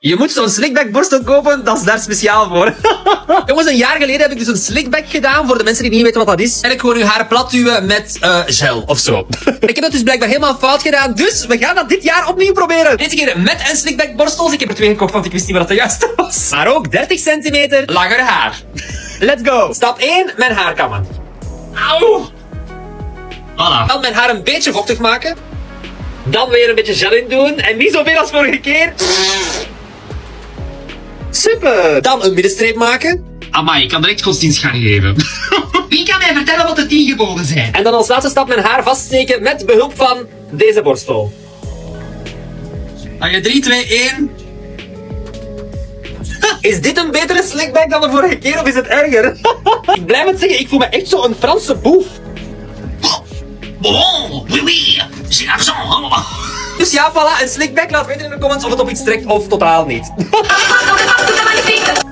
Je moet zo'n slickback borstel kopen, dat is daar speciaal voor. Jongens, een jaar geleden heb ik dus een slickback gedaan, voor de mensen die niet weten wat dat is. En ik gewoon je haar plat duwen met gel of zo. Ik heb dat dus blijkbaar helemaal fout gedaan, dus we gaan dat dit jaar opnieuw proberen. Deze keer met en slickback borstels. Ik heb er 2 gekocht, want ik wist niet wat de juiste was. Maar ook 30 centimeter langer haar. Let's go. Stap 1, mijn haar kammen. Auw. Voilà. Dan mijn haar een beetje vochtig maken. Dan weer een beetje gel in doen. En niet zoveel als vorige keer. Super. Dan een middenstreep maken. Amai, ik kan direct godsdienst gaan geven. Wie kan mij vertellen wat de 10 geboden zijn? En dan als laatste stap mijn haar vaststeken met behulp van deze borstel. Ga je 3, 2, 1. Is dit een betere slickback dan de vorige keer of is het erger? Ik blijf het zeggen, ik voel me echt zo'n Franse boef. Bon, oui, oui, c'est l'argent. Dus ja, voilà, een slickback. Laat weten in de comments of het op iets trekt of totaal niet.